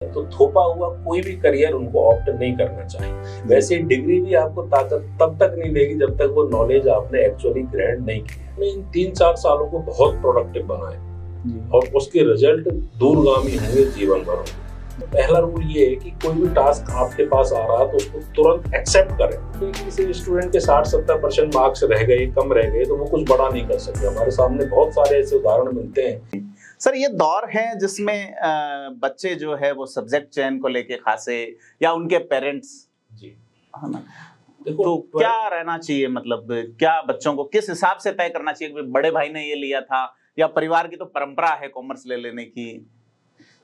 तो थोपा हुआ कोई भी करियर उनको ऑप्ट नहीं करना चाहिए। वैसे डिग्री भी आपको ताकत तब तक नहीं देगी जब तक वो नॉलेज आपने एक्चुअली ग्रैंड नहीं की है। इन 3-4 सालों को बहुत प्रोडक्टिव बनाए और उसके रिजल्ट दूरगामी होंगे, जीवन भर होंगे। पहला रूल ये है कि कोई भी टास्क आपके पास आ रहा है तो उसको तुरंत एक्सेप्ट करें। तो किसी स्टूडेंट के 60-70% मार्क्स रह गए, कम रह गए, तो वो कुछ बड़ा नहीं कर सकते। हमारे सामने बहुत सारे ऐसे उदाहरण मिलते हैं। सर, ये दौर है जिसमें बच्चे जो है वो सब्जेक्ट चयन को लेके खासे या उनके पेरेंट्स जी है ना, तो क्या रहना चाहिए, मतलब क्या बच्चों को किस हिसाब से तय करना चाहिए कि बड़े भाई ने ये लिया था या परिवार की तो परंपरा है कॉमर्स ले लेने की?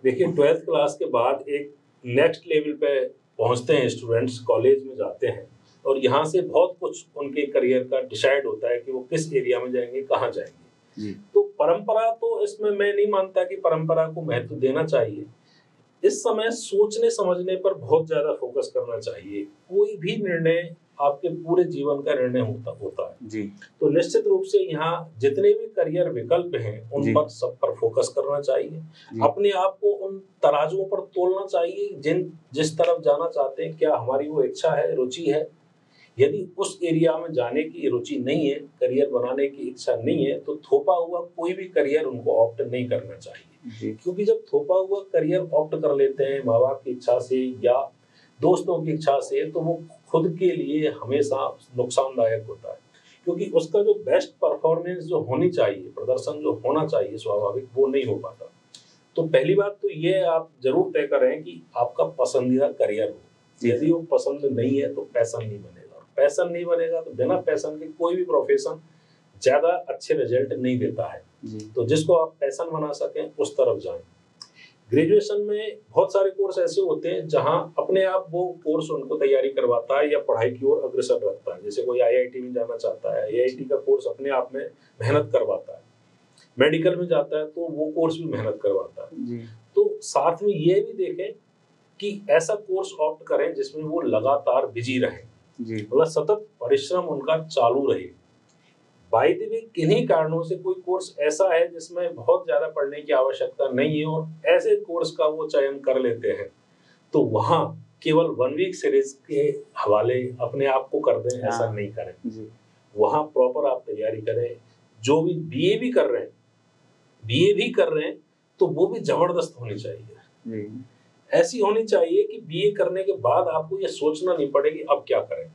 देखिए, 12th क्लास के बाद एक नेक्स्ट लेवल पे पहुंचते हैं स्टूडेंट्स, कॉलेज में जाते हैं और यहाँ से बहुत कुछ उनके करियर का डिसाइड होता है कि वो किस एरिया में जाएंगे, कहाँ जाएंगे। तो परंपरा, तो इसमें मैं नहीं मानता कि परंपरा को महत्व देना चाहिए। इस समय सोचने समझने पर बहुत ज्यादा फोकस करना चाहिए। कोई भी निर्णय आपके पूरे जीवन का निर्णय होता है जी। तो निश्चित रूप से यहाँ जितने भी करियर विकल्प हैं उन पर सब पर फोकस करना चाहिए। अपने आप को उन तराजुओं पर तोलना चाहिए जिस तरफ जाना चाहते हैं, क्या हमारी वो इच्छा है, रुचि है। यदि उस एरिया में जाने की रुचि नहीं है, करियर बनाने की इच्छा नहीं है, तो थोपा हुआ कोई भी करियर उनको ऑप्ट नहीं करना चाहिए। क्योंकि जब थोपा हुआ करियर ऑप्ट कर लेते हैं माँ बाप की इच्छा से या दोस्तों की इच्छा से, तो वो खुद के लिए हमेशा नुकसानदायक होता है। क्योंकि उसका जो बेस्ट परफॉर्मेंस जो होनी चाहिए, प्रदर्शन जो होना चाहिए स्वाभाविक, वो नहीं हो पाता। तो पहली बात तो ये आप जरूर तय करें कि आपका पसंदीदा करियर हो। यदि वो पसंद नहीं है तो पैशन नहीं बनेगा, और पैशन नहीं बनेगा तो बिना पैशन के कोई भी प्रोफेशन ज्यादा अच्छे रिजल्ट नहीं देता है। तो जिसको आप पैशन बना सकें उस तरफ जाएं। ग्रेजुएशन में बहुत सारे कोर्स ऐसे होते हैं जहां अपने आप वो कोर्स उनको तैयारी करवाता है या पढ़ाई की ओर अग्रसर रखता है। जैसे कोई आईआईटी में जाना चाहता है, आईआईटी का कोर्स अपने आप में मेहनत करवाता है। मेडिकल में जाता है तो वो कोर्स भी मेहनत करवाता है। तो साथ में ये भी देखें कि ऐसा कोर्स ऑप्ट करें जिसमें वो लगातार बिजी रहे, मतलब सतत परिश्रम उनका चालू रहे। बाय द वे, किन्हीं कारणों से कोई कोर्स ऐसा है जिसमें बहुत ज्यादा पढ़ने की आवश्यकता नहीं है और ऐसे कोर्स का वो चयन कर लेते हैं, तो वहां केवल 1 वीक सीरीज के हवाले अपने आप को कर दें, ऐसा नहीं करें। वहां प्रॉपर आप तैयारी करें। जो भी बीए भी कर रहे हैं तो वो भी जबरदस्त होनी चाहिए। ऐसी होनी चाहिए कि बीए करने के बाद आपको ये सोचना नहीं पड़े कि अब क्या करें।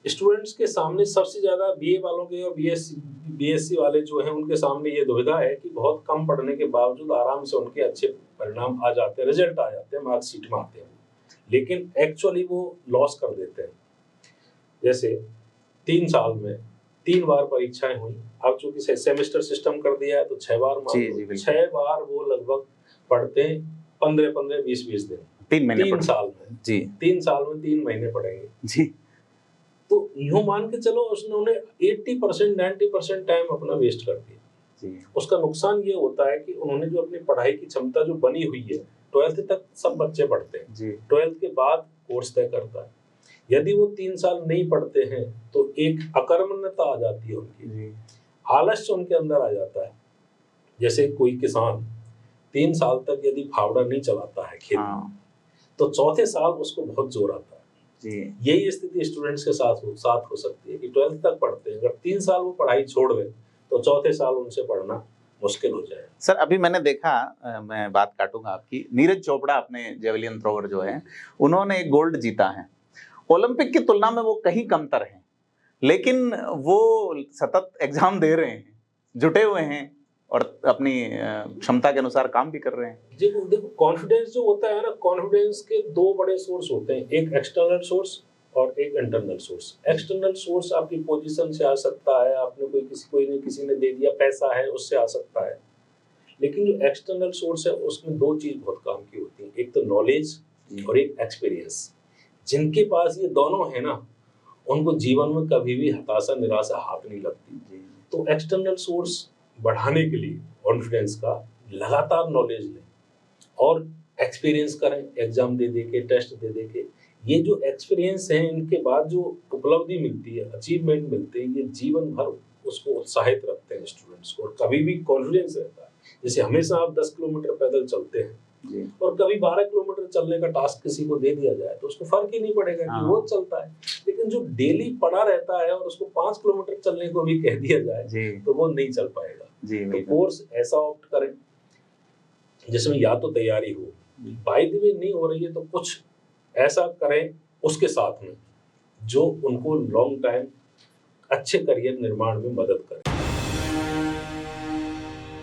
स्टूडेंट्स के सामने सबसे ज्यादा बीए वालों के और बीएससी वाले जो हैं उनके सामने ये दुविधा है कि बहुत कम पढ़ने के बावजूद आराम से उनके अच्छे परिणाम आ जाते हैं, रिजल्ट आ जाते हैं, मार्कशीट में आते हैं, लेकिन एक्चुअली वो लॉस कर देते हैं। जैसे 3 साल में 3 बार परीक्षाएं हुई, अब चूंकि सेमेस्टर सिस्टम कर दिया है तो 6 बार 6 बार वो लगभग पढ़ते हैं 15-15, 20-20 दिन, 3 साल में जी। 3 साल में 3 महीने पढ़ेंगे जी। तो यूं मान के चलो उसने 80% 90% टाइम अपना वेस्ट कर दिया। उसका नुकसान ये होता है कि उन्होंने जो अपनी पढ़ाई की क्षमता जो बनी हुई है, 12th तक सब बच्चे पढ़ते हैं, 12th के बाद कोर्स तय करता है। यदि वो 3 साल नहीं पढ़ते हैं तो एक अकर्मण्यता आ जाती है उनकी, आलस्य उनके अंदर आ जाता है। जैसे कोई किसान 3 साल तक यदि फावड़ा नहीं चलाता है खेत में, तो चौथे साल उसको बहुत जोर आता है। यही स्थिति स्टूडेंट्स के साथ हो सकती है कि 12th तक पढ़ते हैं, अगर 3 साल वो पढ़ाई छोड़ दें तो चौथे साल उनसे पढ़ना मुश्किल हो जाए। सर, अभी मैंने देखा, मैं बात काटूंगा आपकी, नीरज चोपड़ा अपने जेवलिन थ्रोवर जो है उन्होंने एक गोल्ड जीता है। ओलंपिक की तुलना में वो कहीं कमतर हैं, लेकिन वो सतत एग्जाम दे रहे हैं, जुटे हुए हैं और अपनी क्षमता के अनुसार काम भी कर रहे हैं। जी देखो, कॉन्फिडेंस जो होता है ना, कॉन्फिडेंस के 2 बड़े सोर्स होते हैं, एक एक्सटर्नल सोर्स और एक इंटरनल सोर्स। एक्सटर्नल सोर्स आपकी पोजीशन से आ सकता है, आपने किसी ने दे दिया, पैसा है उससे आ सकता है। लेकिन जो एक्सटर्नल सोर्स है उसमें 2 चीज बहुत काम की होती है, एक तो नॉलेज और एक एक्सपीरियंस। जिनके पास ये दोनों है ना, उनको जीवन में कभी भी हताशा निराशा हाथ नहीं लगती। तो एक्सटर्नल सोर्स बढ़ाने के लिए कॉन्फिडेंस का लगातार नॉलेज लें और एक्सपीरियंस करें, एग्जाम दे के, टेस्ट दे के। ये जो एक्सपीरियंस है, इनके बाद जो उपलब्धि मिलती है, अचीवमेंट मिलते हैं, ये जीवन भर उसको उत्साहित रखते हैं स्टूडेंट्स को, और कभी भी कॉन्फिडेंस रहता है। जैसे हमेशा आप 10 किलोमीटर पैदल चलते हैं जी। और कभी 12 किलोमीटर चलने का टास्क किसी को दे दिया जाए तो उसको फर्क ही नहीं पड़ेगा कि हाँ। रोज चलता है। लेकिन जो डेली पड़ा रहता है और उसको 5 किलोमीटर चलने को भी कह दिया जाए जी तो वो नहीं चल पाएगा। जी तो बिल्कुल। कोर्स ऐसा ऑप्ट करें जिसमें या तो तैयारी हो, बाय द वे नहीं हो रही है तो कुछ ऐसा करें उसके साथ में जो उनको लॉन्ग टाइम अच्छे करियर निर्माण में मदद करे।